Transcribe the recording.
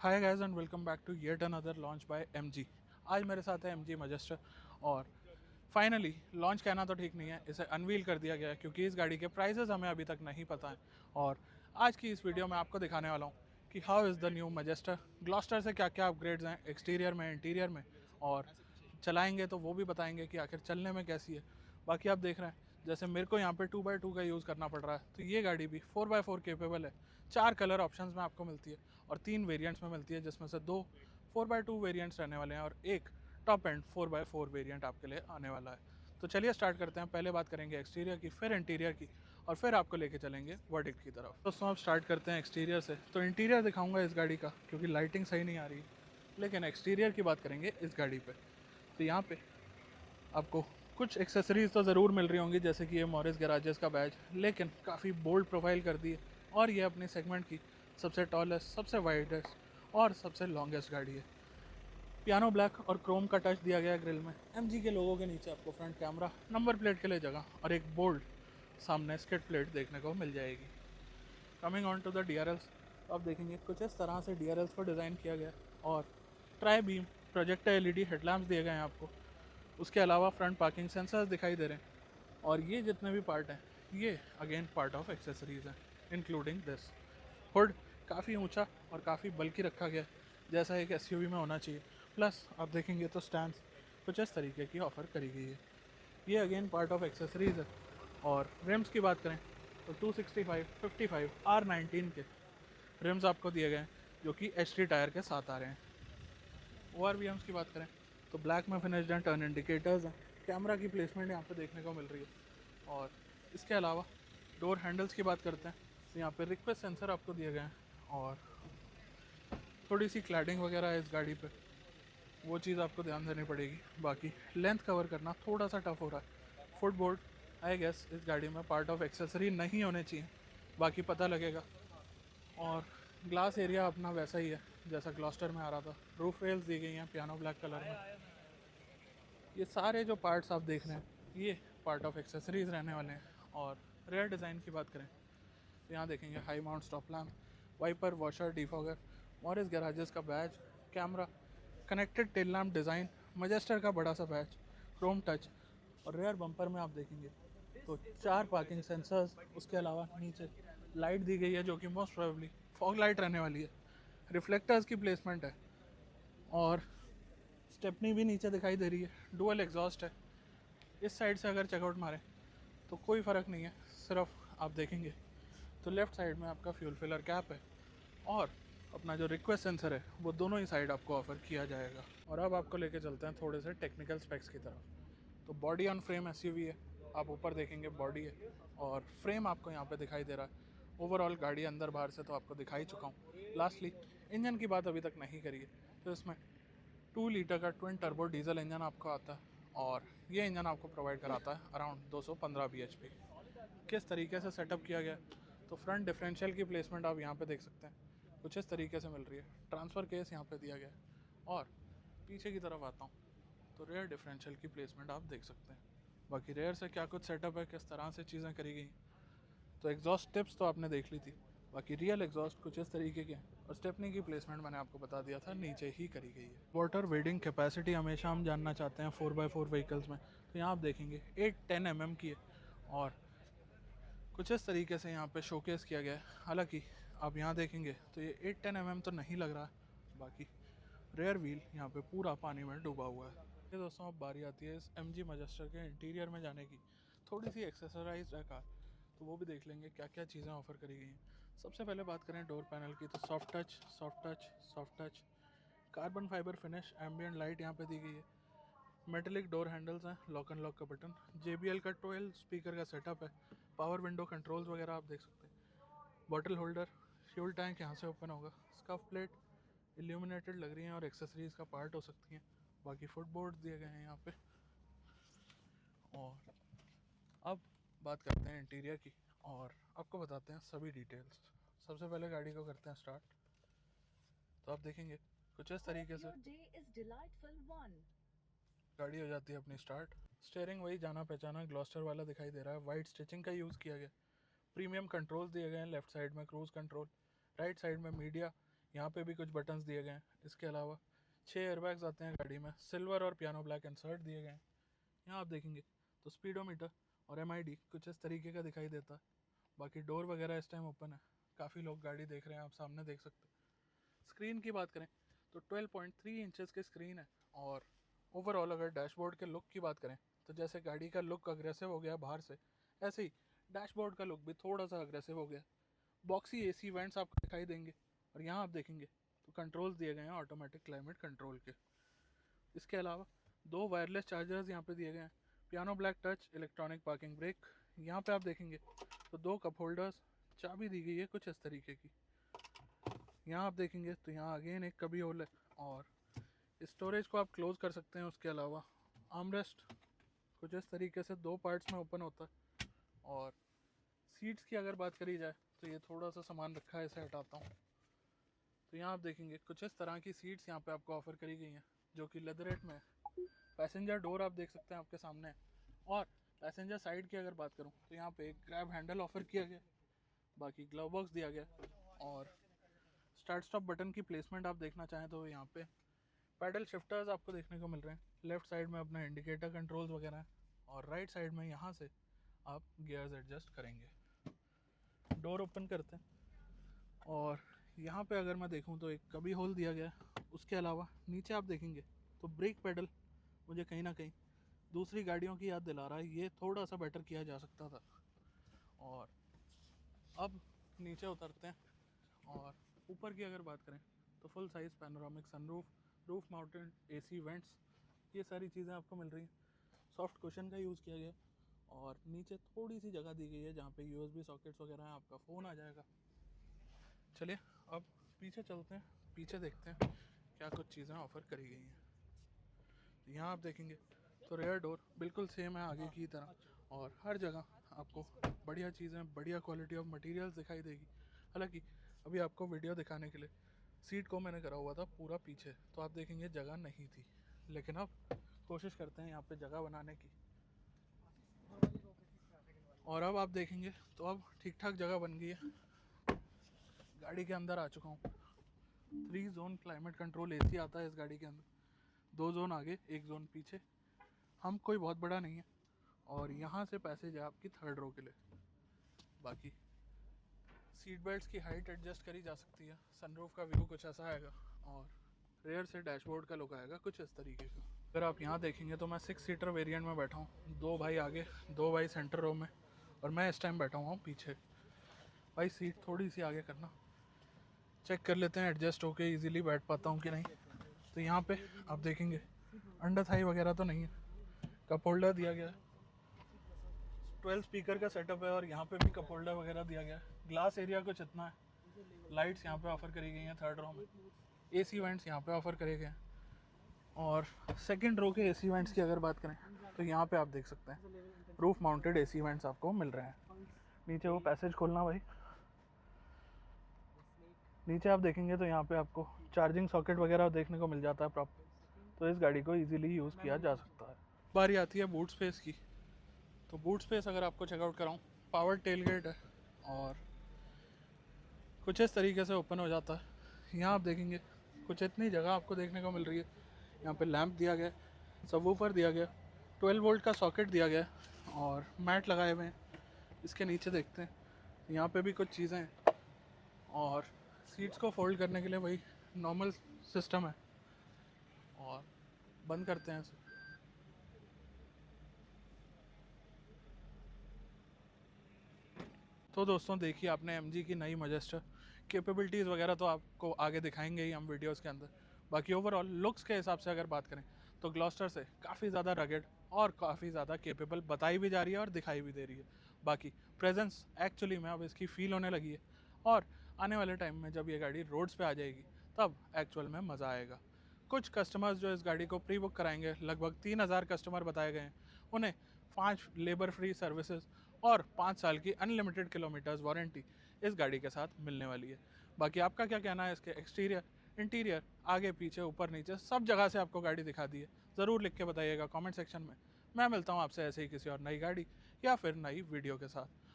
Hi guys and welcome back to yet another launch by MG. आज मेरे साथ है एमजी मजेस्टर और फाइनली लॉन्च कहना तो ठीक नहीं है, इसे अनवील कर दिया गया है क्योंकि इस गाड़ी के प्राइसेस हमें अभी तक नहीं पता है। और आज की इस वीडियो में आपको दिखाने वाला हूँ कि how is the new Majestor, Gloster से क्या क्या अपग्रेड्स हैं एक्सटीरियर में, इंटीरियर में, और चलाएंगे तो वो भी बताएंगे कि आखिर चलने में कैसी है। बाकी आप देख रहे हैं जैसे मेरे को यहाँ पे 2x2 का यूज़ करना पड़ रहा है, तो ये गाड़ी भी 4x4 केपेबल है। 4 कलर ऑप्शंस में आपको मिलती है और 3 वेरिएंट्स में मिलती है, जिसमें से 2 4x2 वेरिएंट्स रहने वाले हैं और एक टॉप एंड 4x4 वेरिएंट आपके लिए आने वाला है। तो चलिए स्टार्ट करते हैं। पहले बात करेंगे एक्सटीरियर की, फिर इंटीरियर की, और फिर आपको लेके चलेंगे वर्डिक्ट की तरफ। दोस्तों आप स्टार्ट करते हैं एक्सटीरियर से। तो इंटीरियर दिखाऊंगा इस गाड़ी का क्योंकि लाइटिंग सही नहीं आ रही, लेकिन एक्सटीरियर की बात करेंगे इस गाड़ी पे। तो यहाँ पे आपको कुछ एक्सेसरीज तो ज़रूर मिल रही होंगी, जैसे कि ये मॉरिस गैराजेस का बैज, लेकिन काफ़ी बोल्ड प्रोफाइल कर दी है और ये अपने सेगमेंट की सबसे टॉलेस्ट, सबसे वाइडेस्ट और सबसे लॉन्गेस्ट गाड़ी है। पियानो ब्लैक और क्रोम का टच दिया गया है ग्रिल में। एमजी के लोगों के नीचे आपको फ्रंट कैमरा, नंबर प्लेट के लिए जगह और एक बोल्ड सामने स्किड प्लेट देखने को मिल जाएगी। Coming on to the D आप देखेंगे कुछ इस तरह से डी को डिज़ाइन किया गया और try beam projector LED headlamps दिए गए हैं आपको। उसके अलावा फ्रंट पार्किंग सेंसर्स दिखाई दे रहे हैं और ये जितने भी पार्ट हैं ये अगेन पार्ट ऑफ एक्सेसरीज हैं, इंक्लूडिंग दिस हुड। काफ़ी ऊंचा और काफ़ी बल्कि रखा गया है, जैसा एक एसयूवी में होना चाहिए। प्लस आप देखेंगे तो स्टैंड कुछ इस तरीके की ऑफ़र करी गई है। ये अगेन पार्ट ऑफ एक्सेसरीज है। और रिम्स की बात करें तो 265, 55 R19 के रिम्स आपको दिए गए हैं, जो कि एच टायर के साथ आ रहे हैं। ORVMs की बात करें तो ब्लैक में फिनिश्ड एंड टर्न इंडिकेटर्स हैं। कैमरा की प्लेसमेंट यहाँ पे देखने को मिल रही है। और इसके अलावा डोर हैंडल्स की बात करते हैं तो यहाँ पे रिक्वेस्ट सेंसर आपको दिए गए हैं और थोड़ी सी क्लैडिंग वगैरह है इस गाड़ी पे, वो चीज़ आपको ध्यान देनी पड़ेगी। बाकी लेंथ कवर करना थोड़ा सा टफ हो रहा है। फुटबोर्ड आई गेस इस गाड़ी में पार्ट ऑफ एक्सेसरी नहीं होने चाहिए, बाकी पता लगेगा। और ग्लास एरिया अपना वैसा ही है जैसा ग्लॉस्टर में आ रहा था। रूफ रेल्स दी गई हैं पियानो ब्लैक कलर में। ये सारे जो पार्ट्स आप देख रहे हैं ये पार्ट ऑफ एक्सेसरीज रहने वाले हैं। और रेयर डिज़ाइन की बात करें तो यहाँ देखेंगे high mount stop lamp, wiper, washer, defogger, Morris Garages का badge, camera, connected tail lamp design, Majestor का बड़ा सा बैज, क्रोम टच। और रेयर बम्पर में आप देखेंगे तो 4 पार्किंग सेंसर्स। उसके अलावा नीचे लाइट दी गई है जो कि मोस्ट प्रोबेबली फॉग लाइट रहने वाली है। रिफ्लेक्टर्स की प्लेसमेंट है और स्टेपनी भी नीचे दिखाई दे रही है। डुअल एग्जॉस्ट है। इस साइड से अगर चेकआउट मारें तो कोई फ़र्क नहीं है, सिर्फ आप देखेंगे तो लेफ़्ट साइड में आपका फ्यूल फिलर कैप है और अपना जो रिक्वेस्ट सेंसर है वो दोनों ही साइड आपको ऑफ़र किया जाएगा। और अब आपको लेके चलते हैं थोड़े से टेक्निकल स्पेक्स की तरफ। तो बॉडी ऑन फ्रेम एसयूवी है, आप ऊपर देखेंगे बॉडी है और फ्रेम आपको यहाँ पे दिखाई दे रहा है। ओवरऑल गाड़ी अंदर बाहर से तो आपको दिखा ही चुका हूँ। लास्टली इंजन की बात अभी तक नहीं करी है, तो इसमें 2 लीटर का ट्विन टर्बो डीजल इंजन आपको आता है और ये इंजन आपको प्रोवाइड कराता है अराउंड 215 bhp। किस तरीके से सेटअप किया गया, तो फ्रंट डिफरेंशियल की प्लेसमेंट आप यहाँ पे देख सकते हैं, कुछ इस तरीके से मिल रही है। ट्रांसफ़र केस यहाँ पे दिया गया है और पीछे की तरफ आता हूँ तो रेयर डिफरेंशियल की प्लेसमेंट आप देख सकते हैं। बाकी रेयर से क्या कुछ सेटअप है, किस तरह से चीज़ें करी गई, तो एग्जॉस्ट टिप्स तो आपने देख ली थी। बाकी रियल एग्जॉस्ट कुछ इस तरीके के हैं और स्टेपनी की प्लेसमेंट मैंने आपको बता दिया था, नीचे ही करी गई है। वाटर वेडिंग कैपेसिटी हमेशा हम जानना चाहते हैं 4x4 व्हीकल्स में, तो यहाँ आप देखेंगे 810 mm की है और कुछ इस तरीके से यहाँ पे शोकेस किया गया है। हालांकि आप यहाँ देखेंगे तो ये 810 mm तो नहीं लग रहा है। बाकी रेयर व्हील यहाँ पे पूरा पानी में डूबा हुआ है। ये दोस्तों अब बारी आती है इस एम जी मजेस्टर के इंटीरियर में जाने की। थोड़ी सी एक्सेसराइज है कार, तो वो भी देख लेंगे क्या क्या चीज़ें ऑफ़र करी गई हैं। सबसे पहले बात करें डोर पैनल की, तो soft touch, soft touch, soft touch, carbon fibre finish, ambient light यहाँ पे दी गई है। मेटेलिक डोर हैंडल्स हैं, लॉक एंड लॉक का बटन, JBL का 12 स्पीकर का सेटअप है, पावर विंडो कंट्रोल्स वगैरह आप देख सकते हैं। बॉटल होल्डर, फ्यूल टैंक यहाँ से ओपन होगा, स्कफ प्लेट इल्यूमिनेटेड लग रही हैं और एक्सेसरीज़ का पार्ट हो सकती हैं। बाकी फुटबोर्ड दिए गए हैं यहाँ पे। और अब बात करते हैं इंटीरियर की और आपको बताते हैं सभी डिटेल्स। सबसे पहले गाड़ी को करते हैं स्टार्ट, तो आप देखेंगे कुछ इस तरीके से गाड़ी हो जाती है अपनी स्टार्ट। स्टेयरिंग वही जाना पहचाना ग्लॉस्टर वाला दिखाई दे रहा है, वाइट स्टिचिंग का यूज़ किया गया। प्रीमियम कंट्रोल्स दिए गए हैं, लेफ्ट साइड में क्रूज़ कंट्रोल, राइट साइड में मीडिया, यहाँ पे भी कुछ बटन्स दिए गए हैं। इसके अलावा 6 एयरबैग्स आते हैं गाड़ी में, सिल्वर और पियानो ब्लैक इंसर्ट दिए गए हैं। यहाँ आप देखेंगे तो स्पीडोमीटर और एमआईडी कुछ इस तरीके का दिखाई देता है। बाकी डोर वगैरह इस टाइम ओपन है, काफ़ी लोग गाड़ी देख रहे हैं, आप सामने देख सकते हैं। स्क्रीन की बात करें तो 12.3 इंचेस की स्क्रीन है। और ओवरऑल अगर डैशबोर्ड के लुक की बात करें तो जैसे गाड़ी का लुक अग्रेसिव हो गया बाहर से, ऐसे ही डैशबोर्ड का लुक भी थोड़ा सा अग्रेसिव हो गया। बॉक्सी एसी वेंट्स आपको दिखाई देंगे। और यहाँ आप देखेंगे तो कंट्रोल्स दिए गए हैं ऑटोमेटिक क्लाइमेट कंट्रोल के। इसके अलावा 2 वायरलेस चार्जर्स यहाँ पे दिए गए हैं। Piano black touch electronic parking brake. यहाँ पे आप देखेंगे तो 2 कप होल्डर्स, चाबी दी गई है कुछ इस तरीके की। यहाँ आप देखेंगे तो यहाँ अगेन एक कभी होल है और स्टोरेज को आप क्लोज कर सकते हैं। उसके अलावा आर्मरेस्ट कुछ इस तरीके से 2 पार्ट्स में ओपन होता है। और सीट्स की अगर बात करी जाए तो ये थोड़ा सा सामान रखा है, इसे हटाता हूँ। तो यहाँ आप देखेंगे कुछ इस तरह की सीट्स यहाँ पे आपको ऑफर करी गई हैं जो कि लेदरेट में है। पैसेंजर डोर आप देख सकते हैं आपके सामने है। और पैसेंजर साइड की अगर बात करूँ तो यहाँ पे एक ग्रैब हैंडल ऑफर किया गया, बाकी ग्लव बॉक्स दिया गया। और स्टार्ट स्टॉप बटन की प्लेसमेंट आप देखना चाहें तो यहाँ पे पैडल शिफ्टर्स आपको देखने को मिल रहे हैं। लेफ्ट साइड में अपना इंडिकेटर कंट्रोल्स वगैरह हैं और राइट साइड में यहाँ से आप गियर्स एडजस्ट करेंगे। डोर ओपन करते हैं और यहाँ पे अगर मैं देखूँ तो एक कभी होल दिया गया है। उसके अलावा नीचे आप देखेंगे तो ब्रेक पेडल मुझे कहीं ना कहीं दूसरी गाड़ियों की याद दिला रहा है, ये थोड़ा सा बेटर किया जा सकता था। और अब नीचे उतरते हैं और ऊपर की अगर बात करें तो full size panoramic sunroof, roof mounted AC vents, ये सारी चीज़ें आपको मिल रही हैं। सॉफ्ट कुशन का यूज़ किया गया और नीचे थोड़ी सी जगह दी गई है जहाँ पे यूएसबी सॉकेट्स वगैरह हैं, आपका फ़ोन आ जाएगा। चलिए अब पीछे चलते हैं, पीछे देखते हैं क्या कुछ चीज़ें ऑफ़र करी गई हैं। यहाँ आप देखेंगे तो रेयर डोर बिल्कुल सेम है आगे की तरह और हर जगह आपको बढ़िया चीज़ें, बढ़िया क्वालिटी ऑफ मटेरियल्स दिखाई देगी। हालांकि अभी आपको वीडियो दिखाने के लिए सीट को मैंने करा हुआ था पूरा पीछे, तो आप देखेंगे जगह नहीं थी, लेकिन अब कोशिश करते हैं यहाँ पे जगह बनाने की। और अब आप देखेंगे तो अब ठीक ठाक जगह बन गई है। गाड़ी के अंदर आ चुका हूँ। 3 जोन क्लाइमेट कंट्रोल एसी आता है इस गाड़ी के अंदर, 2 जोन आगे 1 जोन पीछे। हम कोई बहुत बड़ा नहीं है और यहाँ से पैसेज है आपकी 3rd रो के लिए। बाकी सीट बेल्ट्स की हाइट एडजस्ट करी जा सकती है। सनरूफ का व्यू कुछ ऐसा आएगा और रेयर से डैशबोर्ड का लुक आएगा कुछ इस तरीके का। अगर आप यहाँ देखेंगे तो मैं 6 सीटर वेरिएंट में बैठा हूँ, 2 भाई आगे 2 भाई सेंटर रो में और मैं इस टाइम बैठा हुआ हूँ पीछे। भाई सीट थोड़ी सी आगे करना, चेक कर लेते हैं एडजस्ट होके ईजिली बैठ पाता हूँ कि नहीं। तो यहाँ पे आप देखेंगे अंडर थाई वगैरह तो नहीं है, कप होल्डर दिया गया है, 12 स्पीकर का सेटअप है और यहाँ पे भी कप होल्डर वगैरह दिया गया है। ग्लास एरिया कुछ इतना है। लाइट्स यहाँ पे ऑफर करी गई हैं 3rd रो में। एसी वेंट्स यहाँ पे ऑफर करे गए हैं। और 2nd रो के एसी वेंट्स की अगर बात करें तो यहाँ पे आप देख सकते हैं रूफ माउंटेड एसी वेंट्स आपको मिल रहे हैं। नीचे वो पैसेज खोलना भाई, नीचे आप देखेंगे तो यहाँ पे आपको चार्जिंग सॉकेट वगैरह देखने को मिल जाता है प्रॉपर, तो इस गाड़ी को इजीली यूज़ किया जा सकता है। बारी आती है बूट स्पेस की। तो बूट स्पेस अगर आपको चेकआउट कराऊँ, पावर टेलगेट है और कुछ इस तरीके से ओपन हो जाता है। यहाँ आप देखेंगे कुछ इतनी जगह आपको देखने को मिल रही है। यहाँ पे लैंप दिया गया, सबवूफर दिया गया, 12 वोल्ट का सॉकेट दिया गया और मैट लगाए हुए हैं। इसके नीचे देखते हैं, यहाँ पे भी कुछ चीज़ें हैं और सीट्स को फोल्ड करने के लिए वही नॉर्मल सिस्टम है। और बंद करते हैं इसे। तो दोस्तों देखिए आपने MG की नई मजेस्टर, कैपेबिलिटीज़ वगैरह तो आपको आगे दिखाएंगे ही हम वीडियोस के अंदर। बाकी ओवरऑल लुक्स के हिसाब से अगर बात करें तो ग्लॉस्टर से काफ़ी ज़्यादा रगेड और काफ़ी ज़्यादा कैपेबल बताई भी जा रही है और दिखाई भी दे रही है। बाकी प्रेजेंस एक्चुअली में अब इसकी फ़ील होने लगी है और आने वाले टाइम में जब ये गाड़ी रोड्स पे आ जाएगी तब एक्चुअल में मज़ा आएगा। कुछ कस्टमर्स जो इस गाड़ी को प्री बुक कराएंगे, लगभग 3000 कस्टमर बताए गए हैं, उन्हें 5 लेबर फ्री सर्विसेज और 5 साल की अनलिमिटेड किलोमीटर्स वारंटी इस गाड़ी के साथ मिलने वाली है। बाकी आपका क्या कहना है इसके एक्सटीरियर, इंटीरियर, आगे पीछे ऊपर नीचे सब जगह से आपको गाड़ी दिखा दी है, ज़रूर लिख के बताइएगा कमेंट सेक्शन में। मैं मिलता हूँ आपसे ऐसे ही किसी और नई गाड़ी या फिर नई वीडियो के साथ।